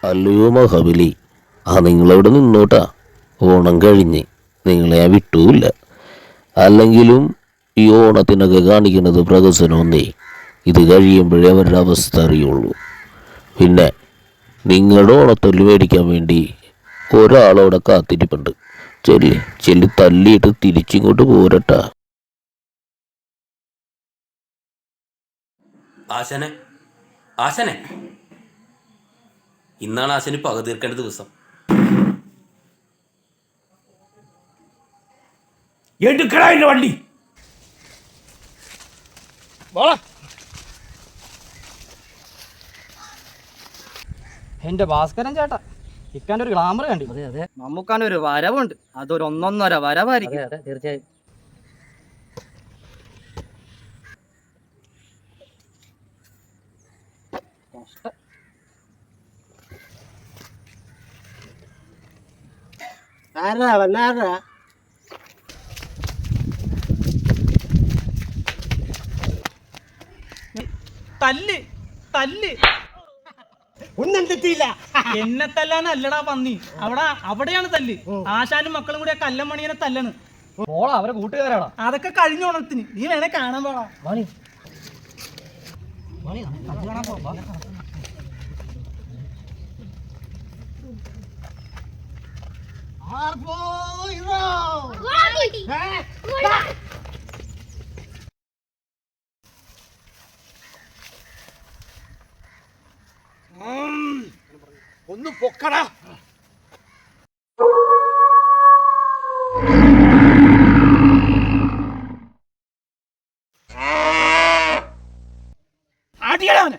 അല്ലയോ മഹാബലി, നിങ്ങളവിടെ നിന്നോട്ടാ. ഓണം കഴിഞ്ഞ് നിങ്ങളെ ഞാൻ വിട്ടുമില്ല. അല്ലെങ്കിലും ഈ ഓണത്തിനൊക്കെ കാണിക്കുന്നത് പ്രഹസനമൊന്നേ. ഇത് കഴിയുമ്പോഴേ അവരുടെ അവസ്ഥ അറിയുള്ളൂ. പിന്നെ നിങ്ങളുടെ ഓണത്തല്ല് മേടിക്കാൻ വേണ്ടി ഒരാളവിടെ കാത്തിരിപ്പുണ്ട്. ചെല്ലി തല്ലിയിട്ട് തിരിച്ചിങ്ങോട്ട് പോരട്ടാ. ആശാനെ, ആശാനെ, ഇന്നാണ് ആശാന് പക തീർക്കേണ്ട ദിവസം. എടുക്കടാ എന്റെ വണ്ടി. എന്റെ ഭാസ്കരൻ ചേട്ടാ, ഇക്കാൻ്റെ ഒരു ഗ്ലാമർ കണ്ടി. അതെ അതെ, നമുക്കാണ് ഒരു വരവുണ്ട്. അതൊരു ഒന്നൊന്നര വരവായിരിക്കും. അതെ തീർച്ചയായും. തല്ല് തല്ല് ഒന്നും തെറ്റിയില്ല. എന്നെ തല്ലാനല്ലടാ പന്നി, അവിടെയാണ് തല്ല്. ആശാനും മക്കളും കൂടി ആ കല്ലമണിയനെ തല്ലാണ്. മോളാ, അവരെ കൂട്ടുകാരാടാ. അതൊക്കെ കഴിഞ്ഞ ഓണത്തിന് നീ വേണേ കാണാൻ പോടാ. ഒന്ന് പൊക്കടാ. അടിയടാവനെ.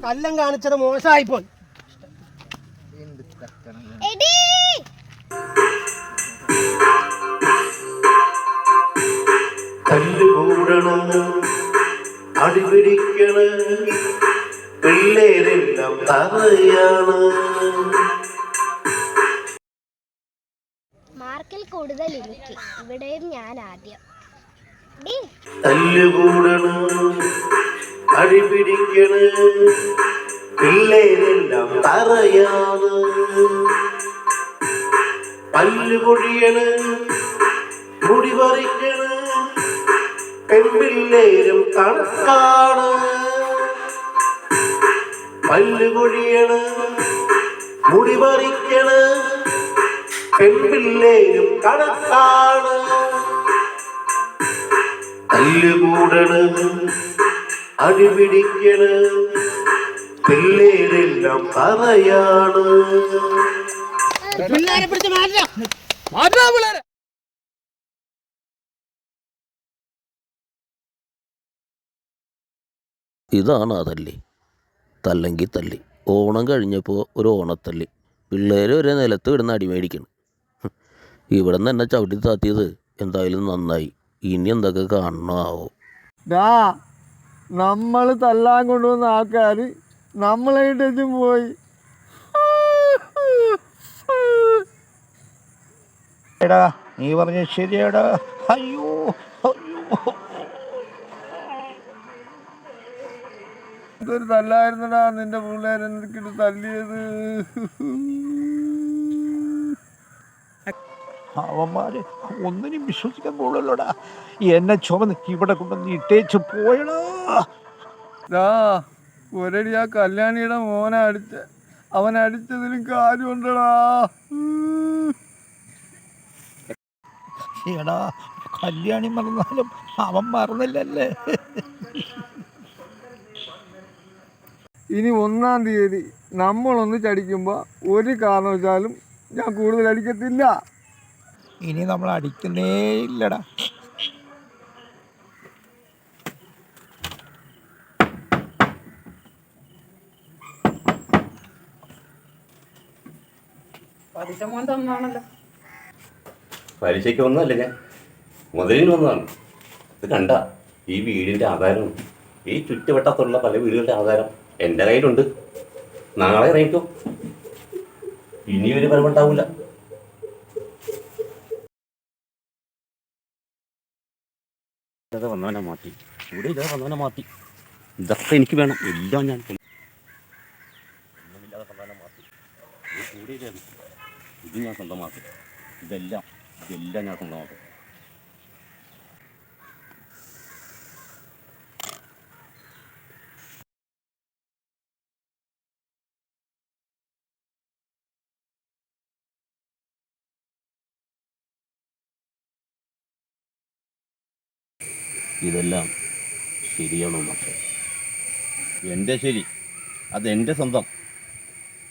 കല്ലം കാണിച്ചത് മോശമായിപ്പോയി. തല്ലുകൂടണ്, അടിപിടിക്കണ്, പിള്ളേരെല്ലാം തറയാണ്. മാർക്കിൽ കൂടുതൽ എനിക്ക്, ഇവിടെയും ഞാൻ ആദ്യം. തല്ലുകൂടണ്, അടിപിടിക്കണ്, പിള്ളേരെല്ലാം തറയാണ്. പല്ലുപൊഴിയണ്, മുടി പറിക്കണ്, പെൺപിള്ളേരും കണക്കാണ്. പല്ലുപൊഴിയണ്, മുടി പറിക്കണ്, പെൺപിള്ളേരും കണക്കാണ്. തല്ലുകൂടണ്, അടിപിടിക്കണ്, പിള്ളേരെല്ലാം പറയാണ്. പിള്ളേരെ പിടിച്ച് മാറ്റാ. ഇതാണ് ആ തല്ലി. തല്ലെങ്കിൽ തല്ലി. ഓണം കഴിഞ്ഞപ്പോൾ ഒരു ഓണത്തല്ലി. പിള്ളേർ വരെ നിലത്ത് കിടന്ന് അടിമേടിക്കണം. ഇവിടെ നിന്ന് എന്നെ ചവിട്ടി താത്തിയത് എന്തായാലും നന്നായി. ഇനി എന്തൊക്കെ കാണണമാവോ. നമ്മൾ തല്ലാൻ കൊണ്ടുവന്ന ആൾക്കാർ നമ്മളായിട്ടും പോയി. എടാ നീ പറഞ്ഞ ശരിയാടാ. അയ്യോ ഇതൊരു തല്ലായിരുന്നടാ നിന്റെ പിള്ളേരെന്തൊക്കെ തല്ലിയത്. അവന്മാര് ഒന്നിനും വിശ്വസിക്കാൻ പോളല്ലോടാ. എന്നെ ചുമന്ന് ഇവിടെ കൊണ്ടുവന്ന് ഇട്ടേച്ച് പോയടാ. ഒരടി ആ കല്യാണിയുടെ മോനെ അവൻ അടിച്ചതിലും കാര്യമുണ്ടടാ. എടാ കല്യാണി മറന്നാലും അവൻ മറന്നില്ലല്ലേ. ഇനി 1-ാം തീയതി നമ്മളൊന്ന് ചടിക്കുമ്പോൾ ഒരു കാരണവശാലും ഞാൻ കൂടുതൽ അടിക്കത്തില്ല. ഇനി നമ്മൾ അടിക്കുന്നേ ഇല്ലടാ. പരീക്ഷയ്ക്ക് വന്നതല്ലേ ഞാൻ, മുതലിന് വന്നതാണ്. ഇത് കണ്ട ഈ വീടിൻ്റെ ആധാരം, ഈ ചുറ്റുവട്ടത്തുള്ള പല വീടുകളുടെ ആധാരം എൻ്റെ കയ്യിലുണ്ട്. നാളെ ഇറങ്ങിക്കോ, ഇനിയൊരു പരമുണ്ടാവില്ല. ഇല്ലാതെ വന്നവനെ മാറ്റി, ഇവിടെ ഇല്ലാതെ വന്നവനെ മാറ്റി. ഇതൊക്കെ എനിക്ക് വേണം, എല്ലാം ഞാൻ ഒന്നുമില്ലാതെ വന്നവനെ മാറ്റി. കൂടെ ഇത് ഞാൻ സ്വന്തമാക്കി. ഇതെല്ലാം ഞാൻ സ്വന്തമാക്കും. ഇതെല്ലാം ശരിയാണോ പക്ഷേ എൻ്റെ ശരി, അതെൻ്റെ സ്വന്തം.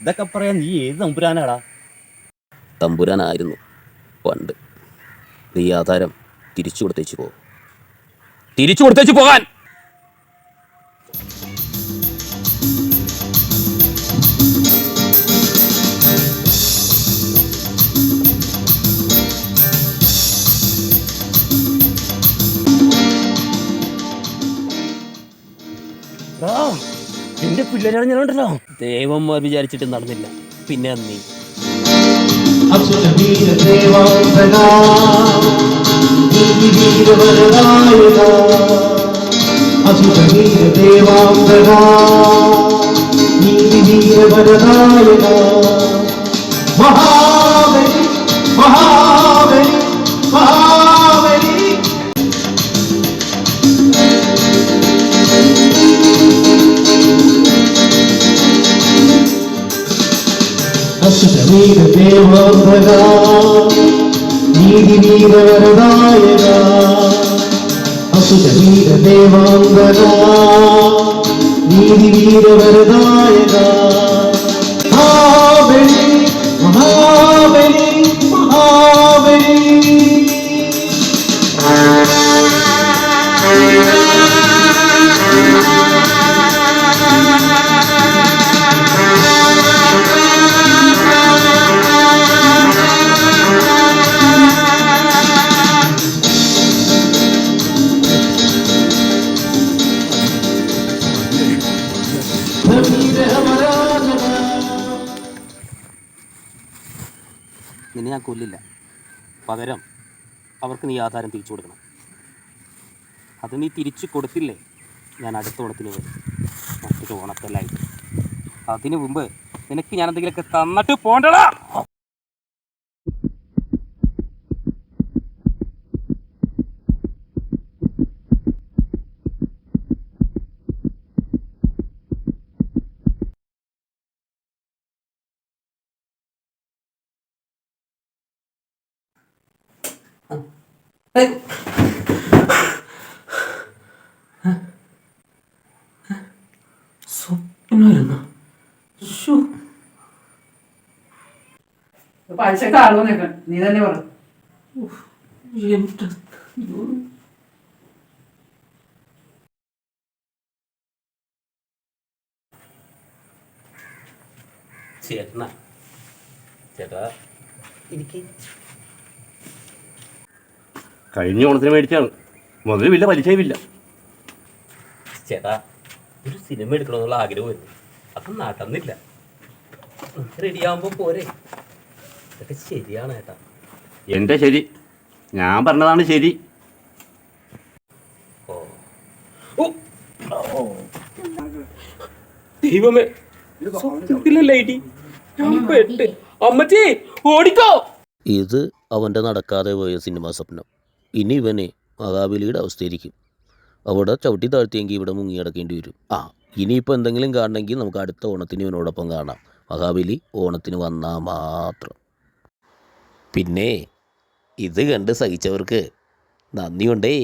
ഇതൊക്കെ പറയാൻ നീ ഏത് തമ്പുരാനാടാ? തമ്പുരാനായിരുന്നു പണ്ട്. നീ ആധാരം തിരിച്ചു കൊടുത്തേച്ച് പോകും. തിരിച്ചു കൊടുത്തേച്ച് പോകാൻ. എന്റെ പിള്ളേരാണ് ഞാനുണ്ടല്ലോ. ദേവന്മാർ വിചാരിച്ചിട്ട് നടന്നില്ല, പിന്നെ നീ. മഹാബലി മഹാബലി മഹാബലി. അസുരവീര ദേവാംബക നീതിവീര വരദായക. അസുരവീര ദേവാംബക നീതിവീര വരദായക. മഹാബലി മഹാബലി മഹാബലി. നിന്നെ ഞാൻ കൊല്ലില്ല. പകരം അവർക്ക് നീ ആധാരം തിരിച്ചു കൊടുക്കണം. അത് നീ തിരിച്ചു കൊടുത്തില്ലേ, ഞാൻ അടുത്ത ഓണത്തിന് വരും, മറ്റൊരു ഓണത്തല്ലായിട്ട്. അതിനു മുമ്പ് നിനക്ക് ഞാൻ എന്തെങ്കിലുമൊക്കെ തന്നിട്ട് പോണ്ടടാ. സ്വപ്നമായിരുന്നു. പൈസക്ക് ആളോ നിൽക്കാൻ നീ തന്നെ പറ. ചേട്ടാ എനിക്ക് കഴിഞ്ഞ ഓണത്തിന് മേടിച്ചാണ്. മുതലുമില്ല, പലിശയുമില്ല. ചേട്ടാ ഒരു സിനിമ എടുക്കണമെന്നുള്ള ആഗ്രഹമായിരുന്നു, അപ്പം നടന്നില്ല. റെഡിയാകുമ്പോൾ പോരെ. ഇതൊക്കെ ശരിയാണ് ചേട്ടാ. എൻ്റെ ശരി, ഞാൻ പറഞ്ഞതാണ് ശരി. ദൈവമേ, അമ്മച്ചി ഓടിക്കോ. ഇത് അവൻ്റെ നടക്കാതെ പോയ സിനിമാ സ്വപ്നം. ഇനി ഇവനെ മഹാബലിയുടെ അവസ്ഥയിരിക്കും. അവിടെ ചവിട്ടി താഴ്ത്തിയെങ്കിൽ ഇവിടെ മുങ്ങി കിടക്കേണ്ടി വരും. ഇനിയിപ്പോൾ എന്തെങ്കിലും കാണണമെങ്കിൽ നമുക്ക് അടുത്ത ഓണത്തിന് ഇവനോടൊപ്പം കാണാം. മഹാബലി ഓണത്തിന് വന്നാൽ മാത്രം. പിന്നെ ഇത് കണ്ട് സഹിച്ചവർക്ക് നന്ദിയുണ്ടേ.